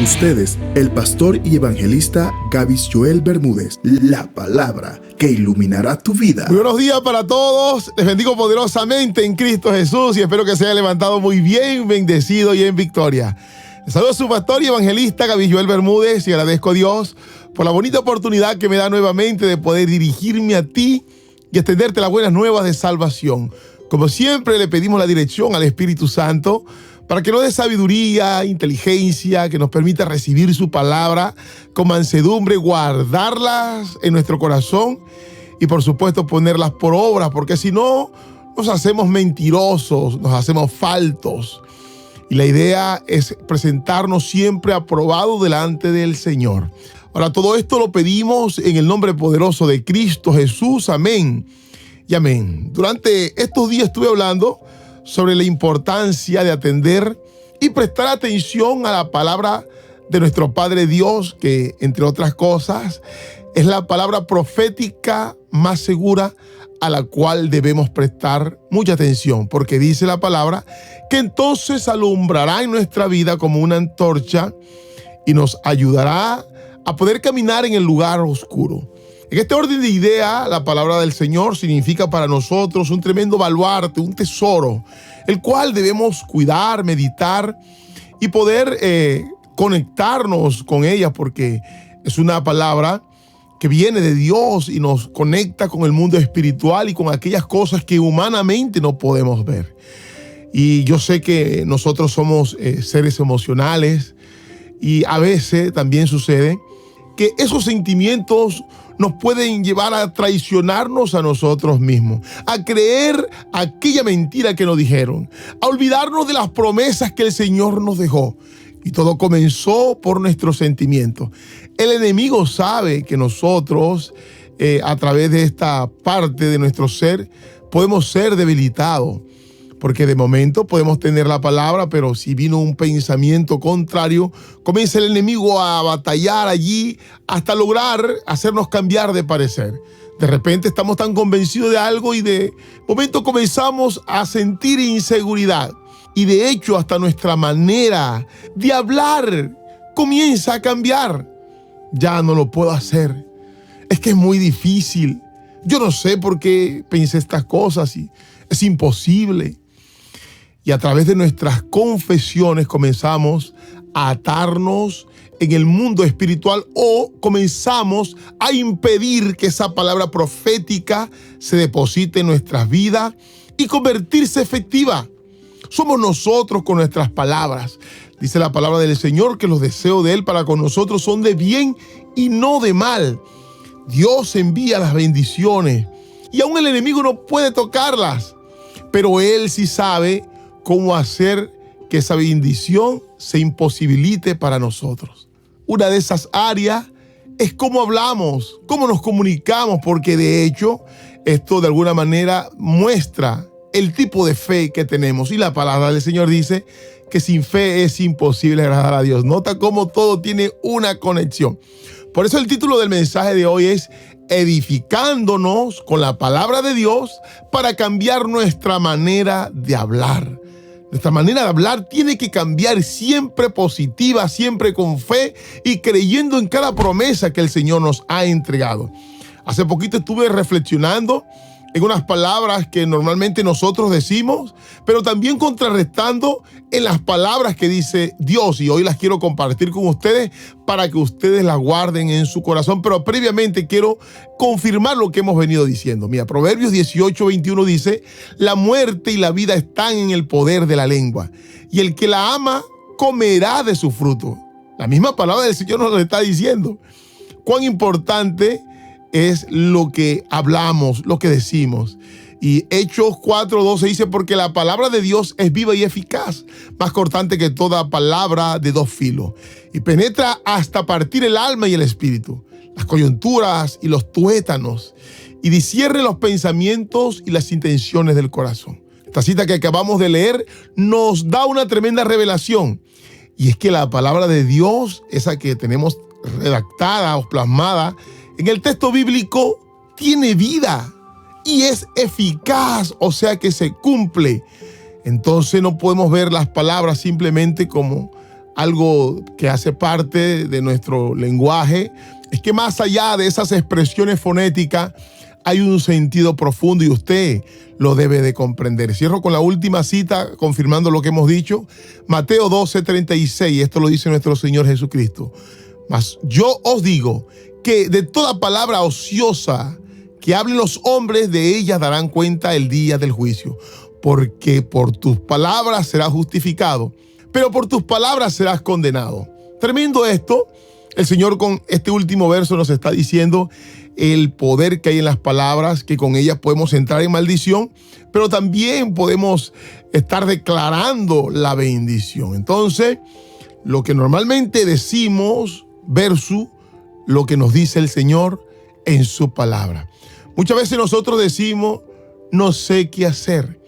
ustedes, el pastor y evangelista Gavis Joel Bermúdez, la palabra que iluminará tu vida. Muy buenos días para todos, les bendigo poderosamente en Cristo Jesús y espero que se haya levantado muy bien, bendecido y en victoria. Les saludo a su pastor y evangelista Gavis Joel Bermúdez y agradezco a Dios por la bonita oportunidad que me da nuevamente de poder dirigirme a ti y extenderte las buenas nuevas de salvación. Como siempre, le pedimos la dirección al Espíritu Santo para que nos dé sabiduría, inteligencia, que nos permita recibir su palabra con mansedumbre, guardarlas en nuestro corazón y, por supuesto, ponerlas por obra, porque si no, nos hacemos mentirosos, nos hacemos faltos. Y la idea es presentarnos siempre aprobados delante del Señor. Ahora, todo esto lo pedimos en el nombre poderoso de Cristo Jesús. Amén y amén. Durante estos días estuve hablando sobre la importancia de atender y prestar atención a la palabra de nuestro Padre Dios, que, entre otras cosas, es la palabra profética más segura a la cual debemos prestar mucha atención, porque dice la palabra que entonces alumbrará en nuestra vida como una antorcha y nos ayudará a poder caminar en el lugar oscuro. En este orden de idea, la palabra del Señor significa para nosotros un tremendo baluarte, un tesoro, el cual debemos cuidar, meditar y poder conectarnos con ella, porque es una palabra que viene de Dios y nos conecta con el mundo espiritual y con aquellas cosas que humanamente no podemos ver. Y yo sé que nosotros somos seres emocionales y a veces también sucede que esos sentimientos nos pueden llevar a traicionarnos a nosotros mismos, a creer aquella mentira que nos dijeron, a olvidarnos de las promesas que el Señor nos dejó. Y todo comenzó por nuestros sentimientos. El enemigo sabe que nosotros, a través de esta parte de nuestro ser, podemos ser debilitados. Porque de momento podemos tener la palabra, pero si vino un pensamiento contrario, comienza el enemigo a batallar allí hasta lograr hacernos cambiar de parecer. De repente estamos tan convencidos de algo y de momento comenzamos a sentir inseguridad. Y de hecho hasta nuestra manera de hablar comienza a cambiar. Ya no lo puedo hacer. Es que es muy difícil. Yo no sé por qué pensé estas cosas y es imposible. Y a través de nuestras confesiones comenzamos a atarnos en el mundo espiritual o comenzamos a impedir que esa palabra profética se deposite en nuestras vidas y convertirse efectiva. Somos nosotros con nuestras palabras. Dice la palabra del Señor que los deseos de Él para con nosotros son de bien y no de mal. Dios envía las bendiciones y aún el enemigo no puede tocarlas, pero Él sí sabe cómo hacer que esa bendición se imposibilite para nosotros. Una de esas áreas es cómo hablamos, cómo nos comunicamos, porque de hecho esto de alguna manera muestra el tipo de fe que tenemos. Y la palabra del Señor dice que sin fe es imposible agradar a Dios. Nota cómo todo tiene una conexión. Por eso el título del mensaje de hoy es edificándonos con la palabra de Dios para cambiar nuestra manera de hablar. Nuestra manera de hablar tiene que cambiar siempre positiva, siempre con fe y creyendo en cada promesa que el Señor nos ha entregado. Hace poquito estuve reflexionando en unas palabras que normalmente nosotros decimos, pero también contrarrestando en las palabras que dice Dios. Y hoy las quiero compartir con ustedes para que ustedes las guarden en su corazón. Pero previamente quiero confirmar lo que hemos venido diciendo. Mira, Proverbios 18:21 dice: la muerte y la vida están en el poder de la lengua, y el que la ama comerá de su fruto. La misma palabra del Señor nos lo está diciendo. Cuán importante es lo que hablamos, lo que decimos. Y Hechos 4:12 dice: porque la palabra de Dios es viva y eficaz, más cortante que toda palabra de dos filos, y penetra hasta partir el alma y el espíritu, las coyunturas y los tuétanos, y discierne los pensamientos y las intenciones del corazón. Esta cita que acabamos de leer nos da una tremenda revelación. Y es que la palabra de Dios, esa que tenemos redactada o plasmada en el texto bíblico, tiene vida y es eficaz, o sea que se cumple. Entonces no podemos ver las palabras simplemente como algo que hace parte de nuestro lenguaje, es que más allá de esas expresiones fonéticas hay un sentido profundo y usted lo debe de comprender. Cierro con la última cita, confirmando lo que hemos dicho. Mateo 12:36, esto lo dice nuestro Señor Jesucristo. Mas yo os digo que de toda palabra ociosa que hablen los hombres, de ellas darán cuenta el día del juicio. Porque por tus palabras serás justificado, pero por tus palabras serás condenado. Tremendo esto. El Señor con este último verso nos está diciendo el poder que hay en las palabras, que con ellas podemos entrar en maldición, pero también podemos estar declarando la bendición. Entonces, lo que normalmente decimos versus lo que nos dice el Señor en su palabra. Muchas veces nosotros decimos, no sé qué hacer,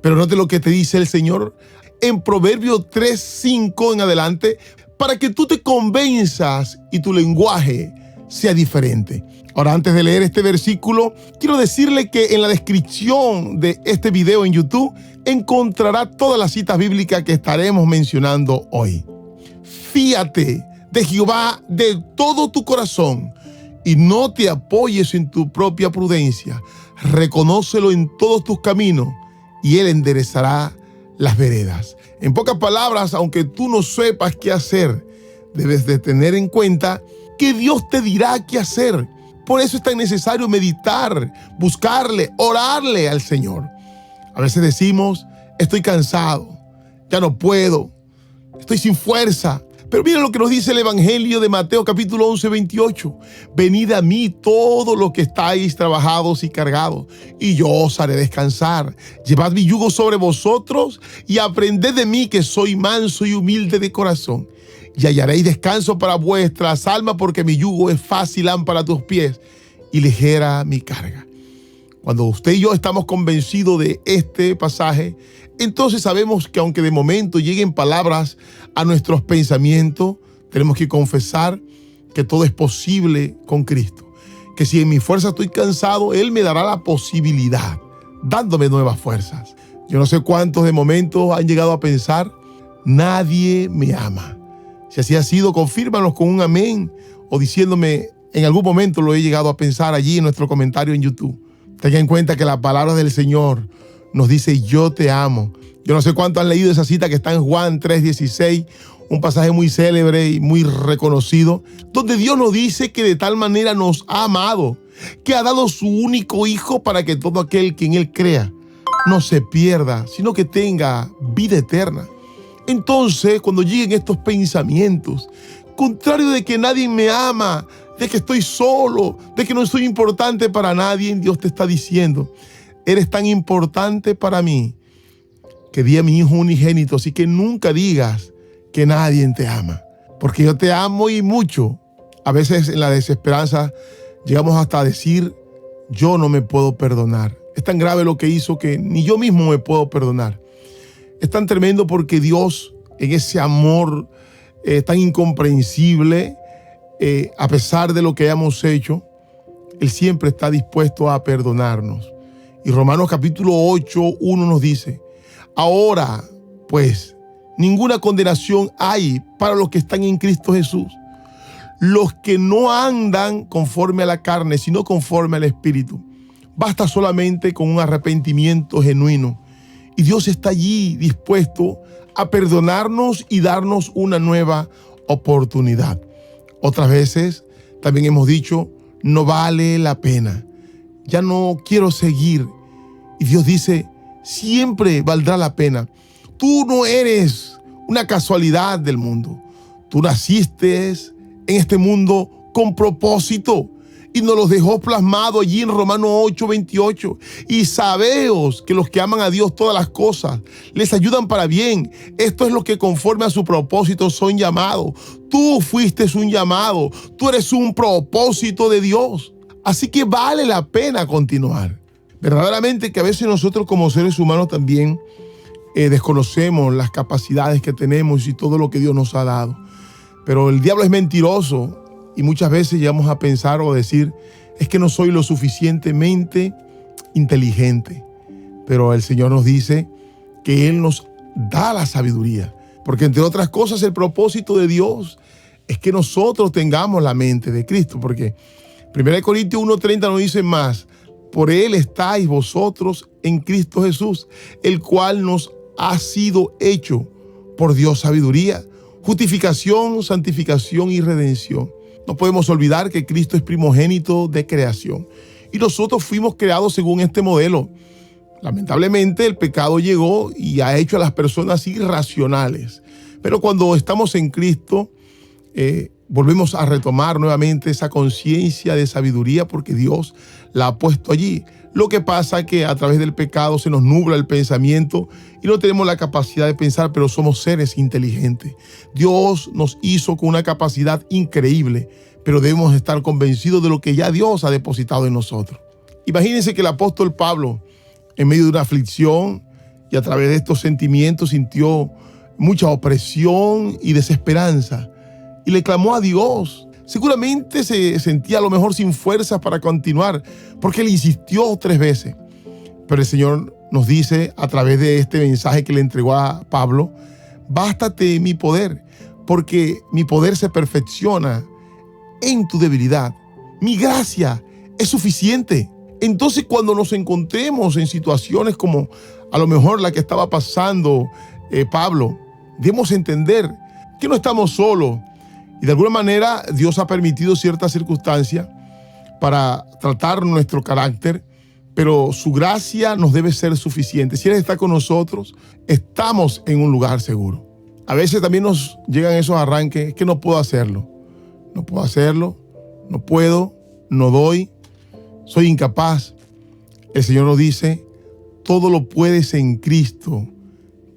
pero note lo que te dice el Señor en Proverbios 3:5 en adelante, para que tú te convenzas y tu lenguaje sea diferente. Ahora, antes de leer este versículo, quiero decirle que en la descripción de este video en YouTube encontrará todas las citas bíblicas que estaremos mencionando hoy. Fíate de Jehová de todo tu corazón y no te apoyes en tu propia prudencia. Reconócelo en todos tus caminos y Él enderezará las veredas. En pocas palabras, aunque tú no sepas qué hacer, debes de tener en cuenta que Dios te dirá qué hacer. Por eso es tan necesario meditar, buscarle, orarle al Señor. A veces decimos, estoy cansado, ya no puedo, estoy sin fuerza. Pero mira lo que nos dice el Evangelio de Mateo capítulo 11:28. Venid a mí todos los que estáis trabajados y cargados, y yo os haré descansar. Llevad mi yugo sobre vosotros y aprended de mí, que soy manso y humilde de corazón, y hallaréis descanso para vuestras almas, porque mi yugo es fácil, lámpara a tus pies, y ligera mi carga. Cuando usted y yo estamos convencidos de este pasaje, entonces sabemos que aunque de momento lleguen palabras a nuestros pensamientos, tenemos que confesar que todo es posible con Cristo. Que si en mi fuerza estoy cansado, Él me dará la posibilidad, dándome nuevas fuerzas. Yo no sé cuántos de momento han llegado a pensar, nadie me ama. Si así ha sido, confírmanos con un amén o diciéndome, en algún momento lo he llegado a pensar allí en nuestro comentario en YouTube. Tenga en cuenta que la palabra del Señor nos dice, yo te amo. Yo no sé cuánto han leído esa cita que está en Juan 3:16, un pasaje muy célebre y muy reconocido, donde Dios nos dice que de tal manera nos ha amado, que ha dado su único Hijo para que todo aquel que en Él crea no se pierda, sino que tenga vida eterna. Entonces, cuando lleguen estos pensamientos, contrario de que nadie me ama, de que estoy solo, de que no soy importante para nadie, Dios te está diciendo, eres tan importante para mí que di a mi Hijo unigénito, así que nunca digas que nadie te ama, porque yo te amo y mucho. A veces en la desesperanza llegamos hasta a decir, yo no me puedo perdonar. Es tan grave lo que hizo que ni yo mismo me puedo perdonar. Es tan tremendo porque Dios, en ese amor tan incomprensible, a pesar de lo que hayamos hecho, Él siempre está dispuesto a perdonarnos. Y Romanos capítulo 8:1 nos dice, ahora pues ninguna condenación hay para los que están en Cristo Jesús, los que no andan conforme a la carne, sino conforme al Espíritu. Basta solamente con un arrepentimiento genuino y Dios está allí dispuesto a perdonarnos y darnos una nueva oportunidad. Otras veces también hemos dicho, no vale la pena, ya no quiero seguir. Y Dios dice, siempre valdrá la pena. Tú no eres una casualidad del mundo. Tú naciste en este mundo con propósito y nos los dejó plasmado allí en Romanos 8:28. Y sabeos que los que aman a Dios, todas las cosas les ayudan para bien. Esto es lo que conforme a su propósito son llamados. Tú fuiste un llamado. Tú eres un propósito de Dios. Así que vale la pena continuar. Verdaderamente que a veces nosotros como seres humanos también desconocemos las capacidades que tenemos y todo lo que Dios nos ha dado. Pero el diablo es mentiroso y muchas veces llegamos a pensar o decir, es que no soy lo suficientemente inteligente. Pero el Señor nos dice que Él nos da la sabiduría. Porque entre otras cosas el propósito de Dios es que nosotros tengamos la mente de Cristo. Porque 1 Corintios 1:30 nos dice más: por Él estáis vosotros en Cristo Jesús, el cual nos ha sido hecho por Dios sabiduría, justificación, santificación y redención. No podemos olvidar que Cristo es primogénito de creación y nosotros fuimos creados según este modelo. Lamentablemente el pecado llegó y ha hecho a las personas irracionales. Pero cuando estamos en Cristo, volvemos a retomar nuevamente esa conciencia de sabiduría porque Dios la ha puesto allí. Lo que pasa es que a través del pecado se nos nubla el pensamiento y no tenemos la capacidad de pensar, pero somos seres inteligentes. Dios nos hizo con una capacidad increíble, pero debemos estar convencidos de lo que ya Dios ha depositado en nosotros. Imagínense que el apóstol Pablo, en medio de una aflicción y a través de estos sentimientos, sintió mucha opresión y desesperanza y le clamó a Dios. Seguramente se sentía a lo mejor sin fuerzas para continuar, porque él insistió 3 veces. Pero el Señor nos dice a través de este mensaje que le entregó a Pablo: bástate mi poder, porque mi poder se perfecciona en tu debilidad. Mi gracia es suficiente. Entonces, cuando nos encontremos en situaciones como a lo mejor la que estaba pasando Pablo, debemos entender que no estamos solos. Y de alguna manera Dios ha permitido ciertas circunstancias para tratar nuestro carácter, pero su gracia nos debe ser suficiente. Si Él está con nosotros, estamos en un lugar seguro. A veces también nos llegan esos arranques: es que no puedo hacerlo, no puedo, no doy, soy incapaz. El Señor nos dice: todo lo puedes en Cristo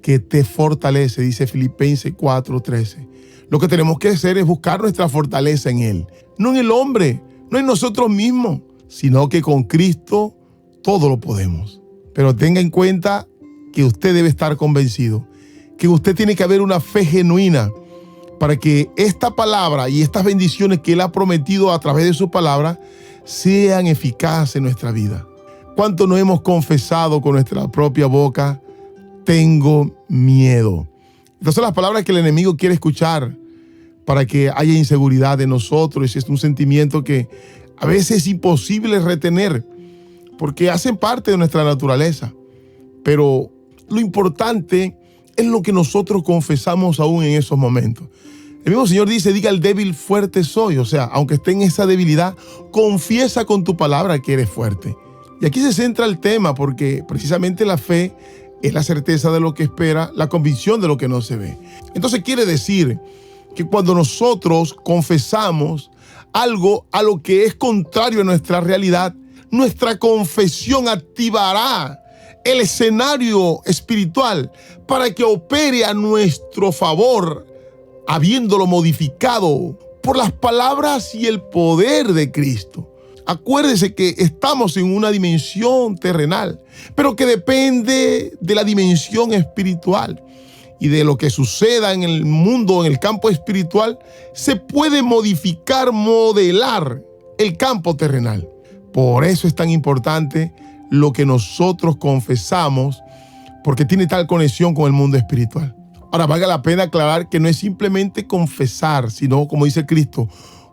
que te fortalece, dice Filipenses 4:13. Lo que tenemos que hacer es buscar nuestra fortaleza en Él, no en el hombre, no en nosotros mismos, sino que con Cristo todo lo podemos. Pero tenga en cuenta que usted debe estar convencido, que usted tiene que haber una fe genuina para que esta palabra y estas bendiciones que Él ha prometido a través de su palabra sean eficaces en nuestra vida. ¿Cuánto no hemos confesado con nuestra propia boca? Tengo miedo. Estas son las palabras que el enemigo quiere escuchar para que haya inseguridad en nosotros. Es un sentimiento que a veces es imposible retener porque hacen parte de nuestra naturaleza. Pero lo importante es lo que nosotros confesamos aún en esos momentos. El mismo Señor dice: diga al débil, fuerte soy. O sea, aunque esté en esa debilidad, confiesa con tu palabra que eres fuerte. Y aquí se centra el tema, porque precisamente la fe es la certeza de lo que espera, la convicción de lo que no se ve. Entonces quiere decir que cuando nosotros confesamos algo a lo que es contrario a nuestra realidad, nuestra confesión activará el escenario espiritual para que opere a nuestro favor, habiéndolo modificado por las palabras y el poder de Cristo. Acuérdese que estamos en una dimensión terrenal, pero que depende de la dimensión espiritual. Y de lo que suceda en el mundo, en el campo espiritual, se puede modificar, modelar el campo terrenal. Por eso es tan importante lo que nosotros confesamos, porque tiene tal conexión con el mundo espiritual. Ahora, valga la pena aclarar que no es simplemente confesar, sino, como dice Cristo,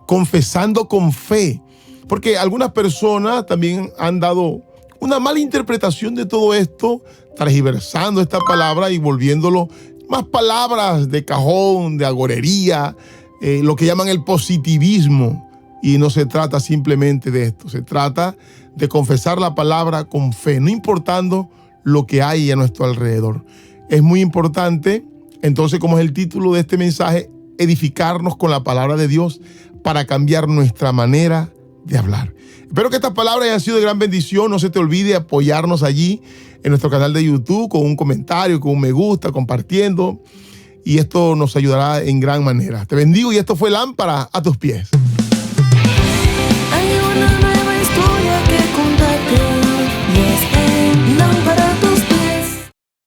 confesando con fe. Porque algunas personas también han dado una mala interpretación de todo esto, transversando esta palabra y volviéndolo más palabras de cajón, de agorería, lo que llaman el positivismo. Y no se trata simplemente de esto, se trata de confesar la palabra con fe, no importando lo que hay a nuestro alrededor. Es muy importante, entonces, como es el título de este mensaje, edificarnos con la palabra de Dios para cambiar nuestra manera de hablar. Espero que estas palabras hayan sido de gran bendición. No se te olvide apoyarnos allí en nuestro canal de YouTube con un comentario, con un me gusta, compartiendo. Y esto nos ayudará en gran manera. Te bendigo y esto fue Lámpara a tus pies.